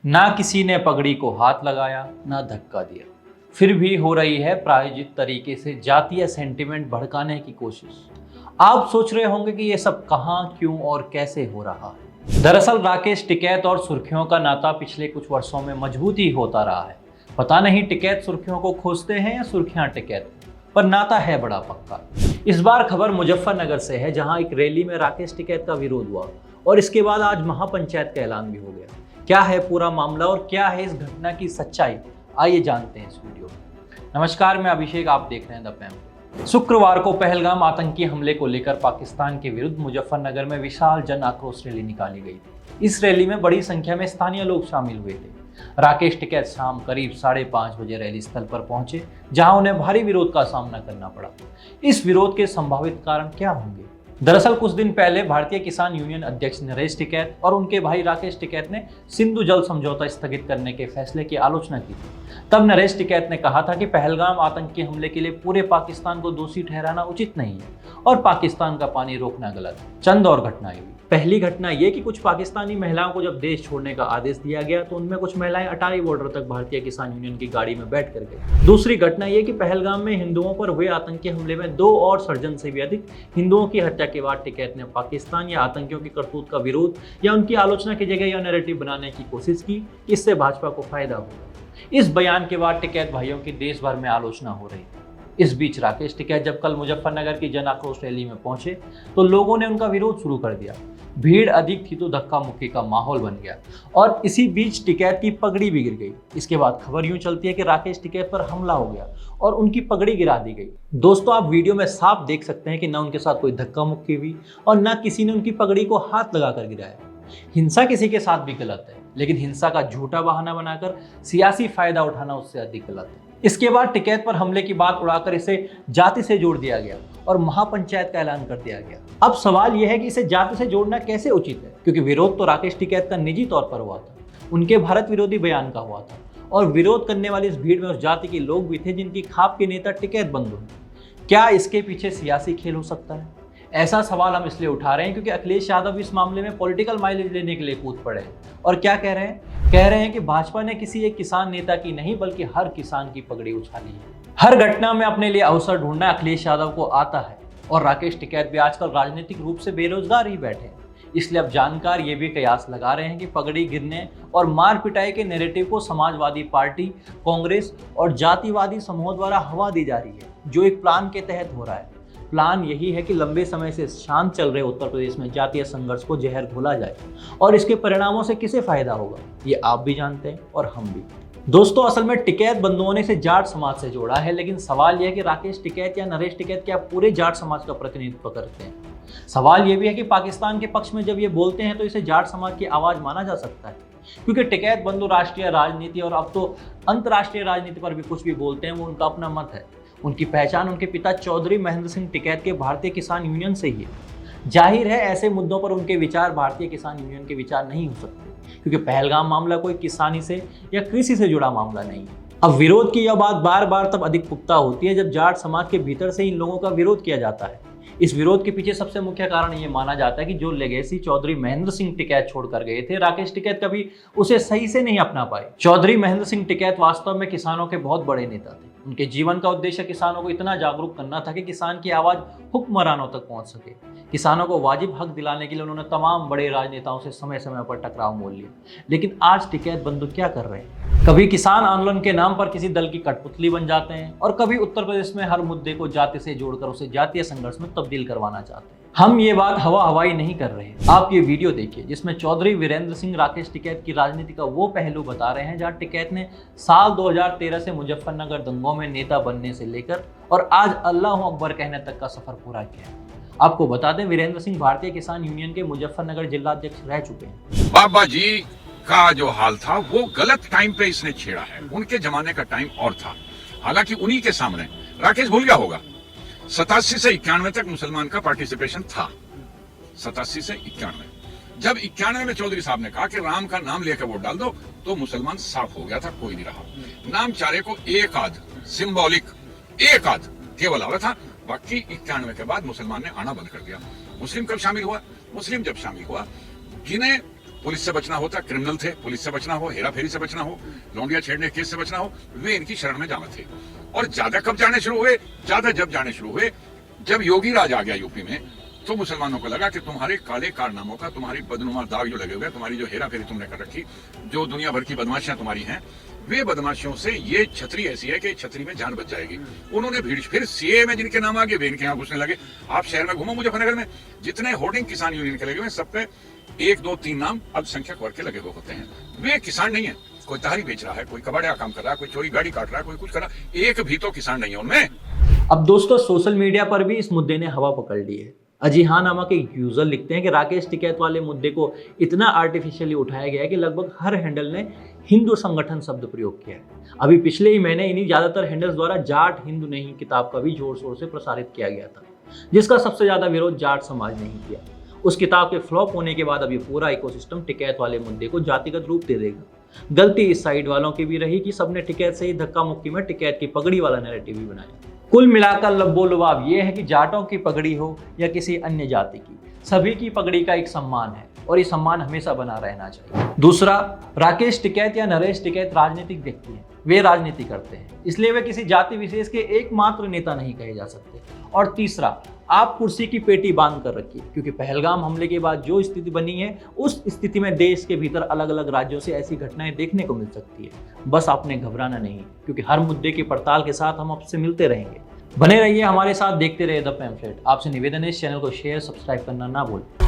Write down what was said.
ना किसी ने पगड़ी को हाथ लगाया, ना धक्का दिया, फिर भी हो रही है प्रायोजित तरीके से जातीय सेंटिमेंट भड़काने की कोशिश। आप सोच रहे होंगे कि ये सब कहां, क्यों और कैसे हो रहा है। दरअसल राकेश टिकैत और सुर्खियों का नाता पिछले कुछ वर्षों में मजबूत ही होता रहा है। पता नहीं टिकैत सुर्खियों को खोजते हैं या सुर्खियां टिकैत, पर नाता है बड़ा पक्का। इस बार खबर मुजफ्फरनगर से है, जहां एक रैली में राकेश टिकैत का विरोध हुआ और इसके बाद आज महापंचायत का ऐलान भी हो गया। क्या है पूरा मामला और क्या है इस घटना की सच्चाई, आइए जानते हैं इस वीडियो में। नमस्कार, मैं अभिषेक, आप देख रहे हैं द पैम। शुक्रवार को पहलगाम आतंकी हमले को लेकर पाकिस्तान के विरुद्ध मुजफ्फरनगर में विशाल जन आक्रोश रैली निकाली गई थी। इस रैली में बड़ी संख्या में स्थानीय लोग शामिल हुए थे। राकेश टिकैत शाम करीब 5:30 बजे रैली स्थल पर पहुंचे, जहां उन्हें भारी विरोध का सामना करना पड़ा। इस विरोध के संभावित कारण क्या होंगे? दरअसल कुछ दिन पहले भारतीय किसान यूनियन अध्यक्ष नरेश टिकैत और उनके भाई राकेश टिकैत ने सिंधु जल समझौता स्थगित करने के फैसले की आलोचना की थी। तब नरेश टिकैत ने कहा था कि पहलगाम आतंकी हमले के लिए पूरे पाकिस्तान को दोषी ठहराना उचित नहीं है और पाकिस्तान का पानी रोकना गलत है। चंद और घटनाएं हुई। पहली घटना ये कि कुछ पाकिस्तानी महिलाओं को जब देश छोड़ने का आदेश दिया गया तो उनमें कुछ महिलाएं अटारी बॉर्डर तक भारतीय किसान यूनियन की गाड़ी में बैठ कर गई। दूसरी घटना ये कि पहलगाम में हिंदुओं पर हुए आतंकी हमले में 2 और सर्जन से भी अधिक हिंदुओं की हत्या के बाद टिकैत ने पाकिस्तान या आतंकियों की करतूत का विरोध या उनकी आलोचना की जगह यह नैरेटिव बनाने की कोशिश की, इससे भाजपा को फायदा होगा। इस बयान के बाद टिकैत भाइयों की देश भर में आलोचना हो रही है। इस बीच राकेश टिकैत जब कल मुजफ्फरनगर की जन आक्रोश रैली में पहुंचे तो लोगों ने उनका विरोध शुरू कर दिया। भीड़ अधिक थी तो धक्का मुक्की का माहौल बन गया और इसी बीच टिकैत की पगड़ी भी गिर गई। इसके बाद खबर यूं चलती है कि राकेश टिकैत पर हमला हो गया और उनकी पगड़ी गिरा दी गई। दोस्तों, आप वीडियो में साफ देख सकते हैं कि न उनके साथ कोई धक्का मुक्की हुई और न किसी ने उनकी पगड़ी को हाथ लगाकर गिराया। हिंसा किसी के साथ भी गलत है, लेकिन हिंसा का झूठा बहाना बनाकर सियासी फायदा उठाना उससे अधिक गलत है। इसके बाद टिकैत पर हमले की बात उड़ाकर इसे जाति से जोड़ दिया गया और महापंचायत का ऐलान कर दिया गया। अब सवाल यह है कि इसे जाति से जोड़ना कैसे उचित है, क्योंकि विरोध तो राकेश टिकैत का निजी तौर पर हुआ था, उनके भारत विरोधी बयान का हुआ था और विरोध करने वाली इस भीड़ में उस जाति के लोग भी थे जिनकी खाप के नेता टिकैत बंधु हैं। क्या इसके पीछे सियासी खेल हो सकता है? ऐसा सवाल हम इसलिए उठा रहे हैं क्योंकि अखिलेश यादव इस मामले में पॉलिटिकल माइलेज लेने के लिए कूद पड़े हैं। और क्या कह रहे हैं? कह रहे हैं कि भाजपा ने किसी एक किसान नेता की नहीं बल्कि हर किसान की पगड़ी उछाली है। हर घटना में अपने लिए अवसर ढूंढना अखिलेश यादव को आता है और राकेश टिकैत भी आजकल राजनीतिक रूप से बेरोजगार ही बैठे हैं। इसलिए अब जानकार ये भी कयास लगा रहे हैं कि पगड़ी गिरने और मार पिटाई के नैरेटिव को समाजवादी पार्टी, कांग्रेस और जातिवादी समूहों द्वारा हवा दी जा रही है, जो एक प्लान के तहत हो रहा है। प्लान यही है कि लंबे समय से शांत चल रहे उत्तर प्रदेश में जातीय संघर्ष को जहर घोला जाए और इसके परिणामों से किसे फायदा होगा, ये आप भी जानते हैं और हम भी। दोस्तों, असल में टिकैत बंधुओं ने इसे जाट समाज से जोड़ा है, लेकिन सवाल यह है कि राकेश टिकैत या नरेश टिकैत क्या पूरे जाट समाज का प्रतिनिधित्व करते हैं? सवाल यह भी है कि पाकिस्तान के पक्ष में जब ये बोलते हैं तो इसे जाट समाज की आवाज माना जा सकता है, क्योंकि टिकैत बंधु राष्ट्रीय राजनीति और अब तो अंतर्राष्ट्रीय राजनीति पर भी कुछ भी बोलते हैं, वो उनका अपना मत है। उनकी पहचान उनके पिता चौधरी महेंद्र सिंह टिकैत के भारतीय किसान यूनियन से ही है। जाहिर है ऐसे मुद्दों पर उनके विचार भारतीय किसान यूनियन के विचार नहीं हो सकते, क्योंकि पहलगाम मामला कोई किसानी से या कृषि से जुड़ा मामला नहीं है। अब विरोध की यह बात बार बार तब अधिक पुख्ता होती है जब जाट समाज के भीतर से इन लोगों का विरोध किया जाता है। इस विरोध के पीछे सबसे मुख्य कारण ये माना जाता है कि जो लेगेसी चौधरी महेंद्र सिंह टिकैत छोड़कर गए थे, राकेश टिकैत कभी उसे सही से नहीं अपना पाए। चौधरी महेंद्र सिंह टिकैत वास्तव में किसानों के बहुत बड़े नेता थे। उनके जीवन का उद्देश्य किसानों को इतना जागरूक करना था कि किसान की आवाज हुक्मरानों तक पहुंच सके। किसानों को वाजिब हक दिलाने के लिए उन्होंने तमाम बड़े राजनेताओं से समय समय पर टकराव मोल लिया। लेकिन आज टिकैत बंधु क्या कर रहे हैं? कभी किसान आंदोलन के नाम पर किसी दल की कठपुतली बन जाते हैं और कभी उत्तर प्रदेश में हर मुद्दे को जाति से जोड़कर उसे जातीय संघर्ष में तब्दील करवाना चाहते हैं। हम ये बात हवा हवाई नहीं कर रहे हैं। आप ये वीडियो देखिए जिसमें चौधरी वीरेंद्र सिंह राकेश टिकैत की राजनीति का वो पहलू बता रहे हैं जहां टिकैत ने साल 2013 से मुजफ्फरनगर दंगों में नेता बनने से लेकर और आज अल्लाह अकबर कहने तक का सफर पूरा किया है। आपको बता दें, वीरेंद्र सिंह भारतीय किसान यूनियन के मुजफ्फरनगर जिला अध्यक्ष रह चुके हैं। बाबा जी का जो हाल था वो गलत टाइम पे इसने छेड़ा है। उनके जमाने का टाइम और था। हालांकि उन्हीं के सामने राकेश भूल गया होगा 87 से 91 तक मुसलमान का पार्टिसिपेशन था। 87 से 91, जब 91 में चौधरी साहब ने कहा कि राम का नाम लेकर वोट डाल दो तो मुसलमान साफ हो गया था, कोई नहीं रहा। नाम चारे को एक आध सिंबॉलिक एक आध केवल आया था, बाकी 91 के बाद मुसलमान ने आना बंद कर दिया। मुस्लिम कब शामिल हुआ? मुस्लिम जब शामिल हुआ, जिन्हें पुलिस से बचना होता, क्रिमिनल थे, पुलिस से बचना हो, हेरा फेरी से बचना हो, लौंडिया छेड़ने केस से बचना हो, वे इनकी शरण में जामत थे। और ज्यादा कब जाने शुरू हुए? ज्यादा जब जाने शुरू हुए जब योगी राज आ गया यूपी में, तो मुसलमानों को लगा कि तुम्हारे काले कारनामों का, तुम्हारी बदनुमा दाग जो लगे हुए, तुम्हारी जो हेरा फेरी तुमने कर रखी, जो दुनिया भर की बदमाशियां तुम्हारी हैं, वे बदमाशियों से ये छतरी ऐसी है कि छतरी में जान बच जाएगी। उन्होंने भीड़, फिर सीए में जिनके नाम आ गए वे इनके यहाँ घुसने लगे। आप शहर में घूमो मुजफ्फरनगर में, जितने होर्डिंग किसान यूनियन के लगे हुए सब पे 1, 2, 3 नाम अल्पसंख्यक वर्ग के लगे हुए होते हैं। वे किसान नहीं है। कोई तहारी बेच रहा है, कोई कबाड़े का काम कर रहा है, कोई चोरी गाड़ी काट रहा है, कोई कुछ कर रहा है, एक भी तो किसान नहीं है उनमें। अब दोस्तों सोशल मीडिया पर भी इस मुद्दे ने हवा पकड़ ली है। अजीहा नामक एक यूजर लिखते हैं कि राकेश टिकैत वाले मुद्दे को इतना आर्टिफिशियली उठाया गया है कि लगभग हर हैंडल ने हिंदू संगठन शब्द प्रयोग किया है। अभी पिछले ही महीने इन्हीं ज्यादातर हैंडल्स द्वारा जाट हिंदू नहीं किताब का भी जोर शोर से प्रसारित किया गया था, जिसका सबसे ज्यादा विरोध जाट समाज ने ही किया। उस किताब के फ्लॉप होने के बाद अब ये पूरा इकोसिस्टम टिकैत वाले मुद्दे को जातिगत रूप दे देगा। गलती इस साइड वालों की भी रही कि सबने टिकैत से ही धक्का मुक्की में टिकैत की पगड़ी वाला नैरेटिव भी बनाया। कुल मिलाकर लब्बो लुबाब ये है कि जाटों की पगड़ी हो या किसी अन्य जाति की, सभी की पगड़ी का एक सम्मान है और ये सम्मान हमेशा बना रहना चाहिए। दूसरा, राकेश टिकैत या नरेश टिकैत राजनीतिक व्यक्ति हैं, वे राजनीति करते हैं, इसलिए वे किसी जाति विशेष के एकमात्र नेता नहीं कहे जा सकते। और तीसरा, आप कुर्सी की पेटी बांध कर रखिए, क्योंकि पहलगाम हमले के बाद जो स्थिति बनी है उस स्थिति में देश के भीतर अलग अलग राज्यों से ऐसी घटनाएं देखने को मिल सकती है। बस आपने घबराना नहीं, क्योंकि हर मुद्दे की पड़ताल के साथ हम आपसे मिलते रहेंगे। बने रहिए हमारे साथ, देखते रहिए द पैम्फलेट। आपसे निवेदन है इस चैनल को शेयर सब्सक्राइब करना ना भूलें।